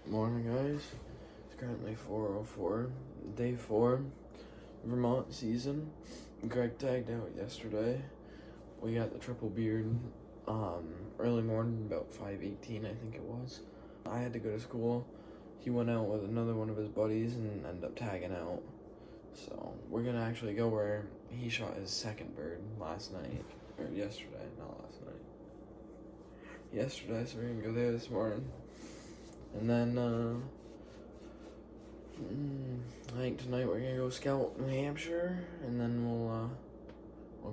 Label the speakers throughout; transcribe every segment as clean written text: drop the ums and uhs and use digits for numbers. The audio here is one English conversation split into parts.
Speaker 1: Morning, guys. It's currently 4:04, day 4, Vermont season. Greg tagged out yesterday. We got the triple beard early morning, about 5:18, I think it was. I had to go to school. He went out with another one of his buddies and ended up tagging out. So we're gonna actually go where he shot his second bird last night, or yesterday, not last night. Yesterday, so we're gonna go there this morning. And then, I think tonight we're gonna go scout New Hampshire, and then we'll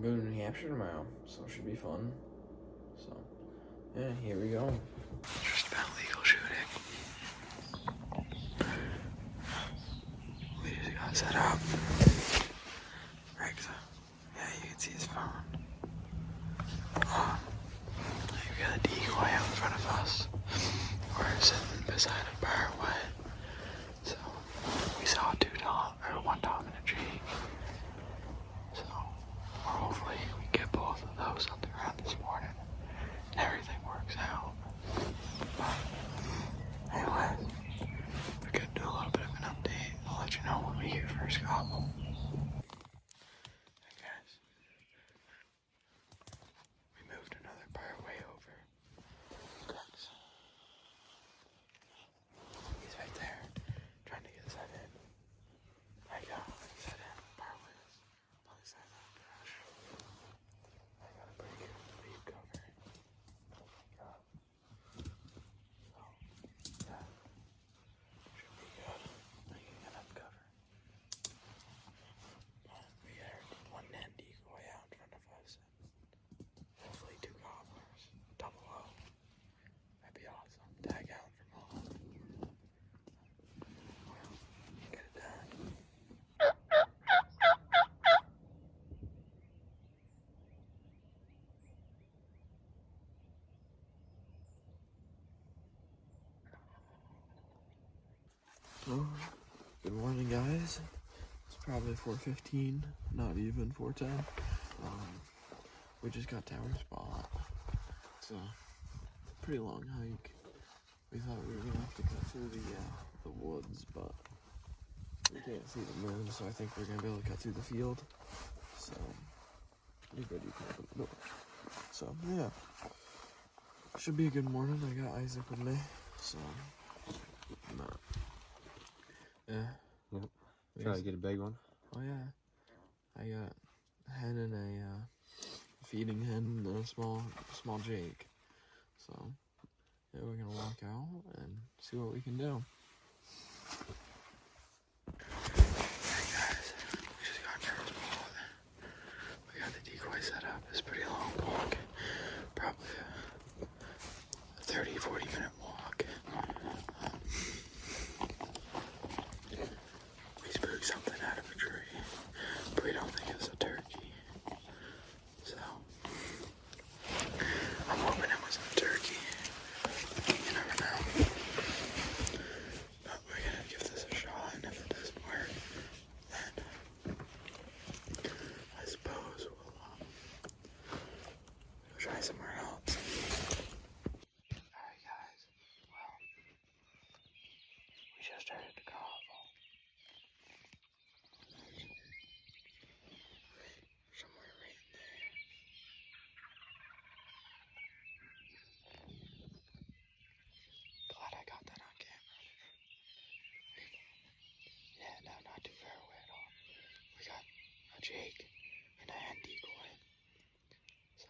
Speaker 1: go to New Hampshire tomorrow, so it should be fun. So, yeah, here we go. Just about legal shooting. We just got set up. Greg's, yeah, you can see his phone. We got a decoy out in front of us. We're sitting beside a barway. So we saw one Tom and a Jake. So hopefully we get both of those on the ground this morning and everything works out. But anyways, we're gonna do a little bit of an update. I'll let you know when we get first gobble. Hey guys, we moved another barway over. He's right there, trying to get set in. I got set in. Barway is on the side of that brush. I got a pretty good leaf cover. So, yeah, should be good. I can get up cover. We got one net decoy out in front of us. Hopefully 2 gobblers. Double O. That'd be awesome. Tag out for mom. Well, get it done. Oh, good morning, guys. It's probably 4:15, not even 4:10. We just got Tower Spot. It's a pretty long hike. We thought we were gonna have to cut through the woods, but we can't see the moon, so I think we're gonna be able to cut through the field. So you're good, you can open the door. So yeah, should be a good morning. I got Isaac with me, so yeah.
Speaker 2: Yep. Try to get a big one.
Speaker 1: Oh yeah, I got a hen and a feeding hen and a small Jake. So yeah, we're gonna walk out and see what we can do. Hey guys, we just got Tower Spot. We got the decoy set up. It's a pretty long walk, probably a 30-40 minute walk. We spooked something out of a tree, but we don't think it's a turkey. So I'm hoping it wasn't a turkey. You never know. But we're gonna give this a shot, and if it doesn't work, then I suppose we'll try somewhere else. Alright guys, well, we just started to gobble. Somewhere right in there. Glad I got that on camera. Yeah, no, not too far away at all. We got a Jake and a hen decoy. So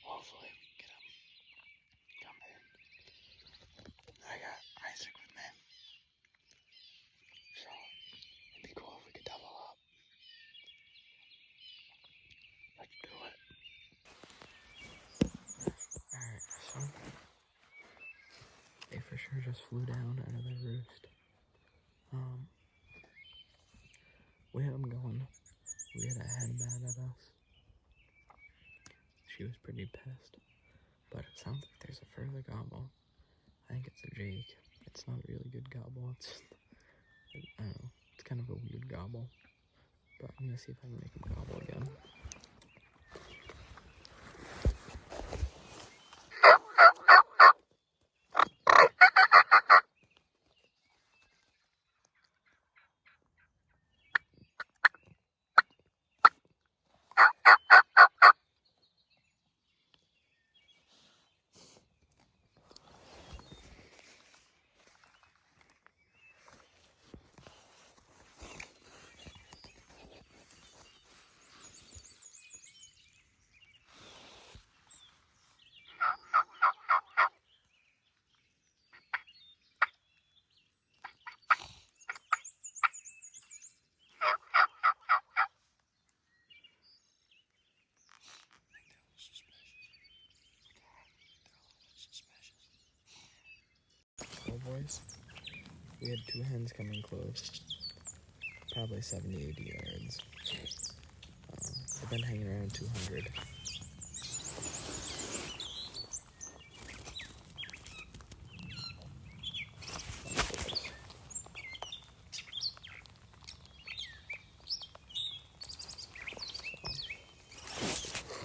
Speaker 1: hopefully we can get him come in. I got Isaac with me. So it'd be cool if we could double up. Let's do it. Alright, so they for sure just flew down out of their roost. We had them going. We had a hen mad at us. She was pretty pissed. But it sounds like there's a further gobble. I think it's a Jake. It's not a really good gobble. I don't know. It's kind of a weird gobble. But I'm gonna see if I can make him gobble again. boys. We had 2 hens coming close. Probably 70, 80 yards. They've been hanging around 200.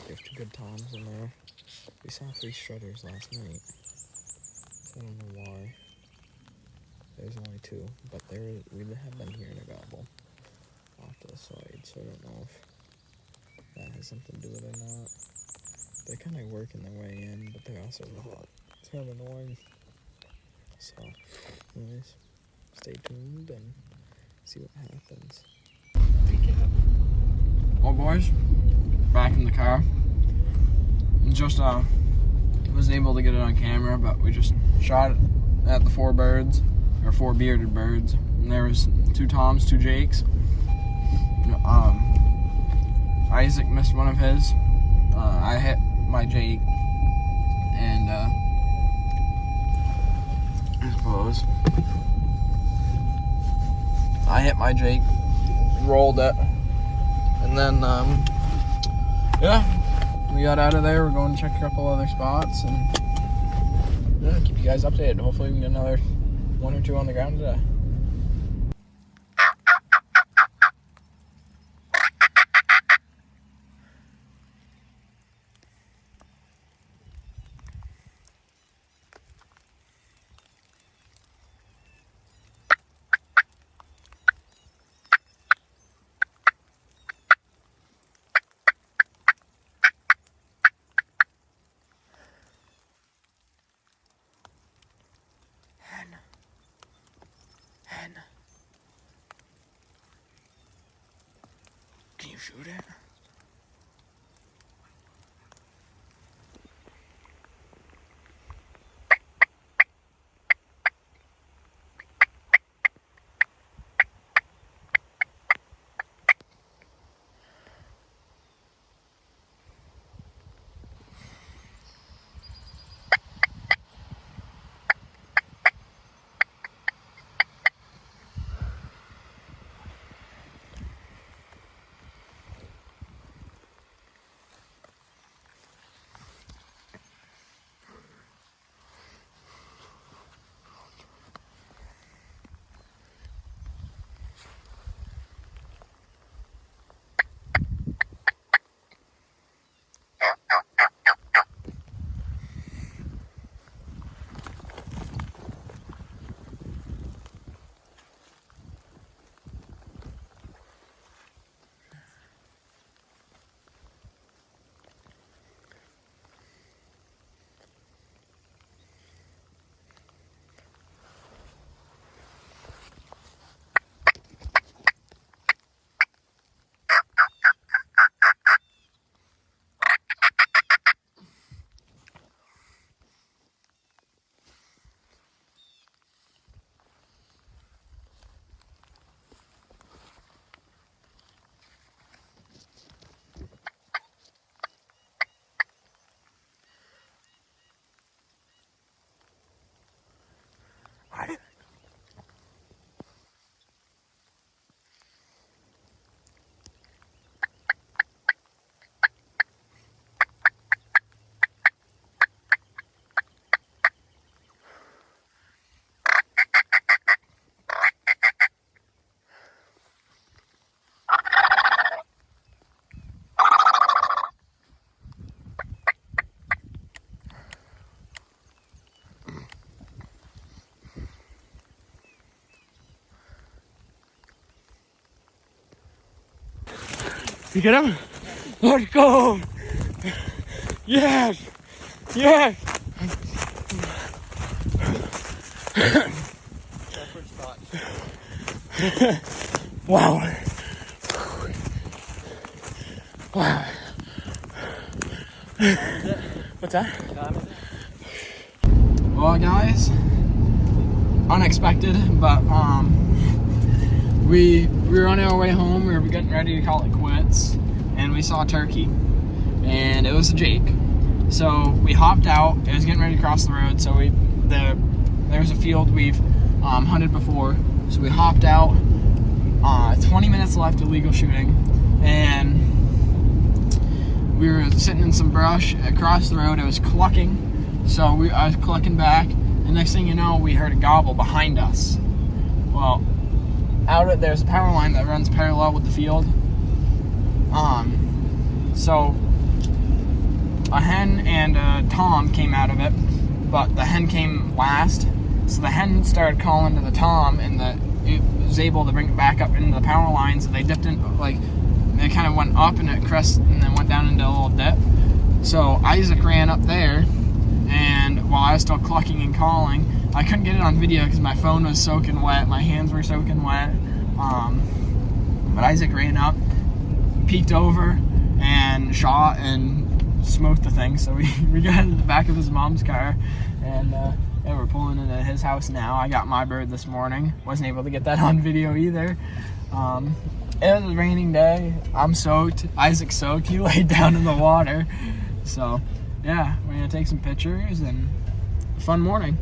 Speaker 1: There's 2 good toms in there. We saw 3 strutters last night. So I don't know why. There's only 2, but we have been hearing a gobble off to the side, so I don't know if that has something to do with it or not. They're kind of working their way in, but they're also kind of annoying. So, anyways, stay tuned and see what happens. Well, boys, back in the car. Just wasn't able to get it on camera, but we just shot at the 4 birds, or 4 bearded birds. And there was 2 toms, 2 jakes. Isaac missed one of his. I hit my jake, and I suppose I hit my jake, rolled it, and then yeah, we got out of there. We're going to check a couple other spots, and yeah, keep you guys updated. Hopefully we can get another 1 or 2 on the ground today. Hen. Can you shoot it? You get him? Let's go! Yes! Yes! Wow. Wow. What's that? Well, guys, unexpected, but we were on our way home. We were getting ready to call it quits, and we saw a turkey, and it was a jake. So we hopped out. It was getting ready to cross the road. So the
Speaker 3: there's a field we've hunted before. So we hopped out. 20 minutes left of legal shooting, and we were sitting in some brush across the road. It was clucking, so I was clucking back, and next thing you know, we heard a gobble behind us. Well, there's a power line that runs parallel with the field. So a hen and a tom came out of it, but the hen came last. So the hen started calling to the tom, and it was able to bring it back up into the power lines. So they dipped in, they kind of went up and it crested and then went down into a little dip. So Isaac ran up there, and while I was still clucking and calling, I couldn't get it on video because my phone was soaking wet, my hands were soaking wet. But Isaac ran up, peeked over, and shot and smoked the thing. So we got in the back of his mom's car, and we're pulling into his house now. I got my bird this morning. Wasn't able to get that on video either. It was a raining day. I'm soaked. Isaac's soaked. He laid down in the water. So, yeah, we're gonna take some pictures and a fun morning.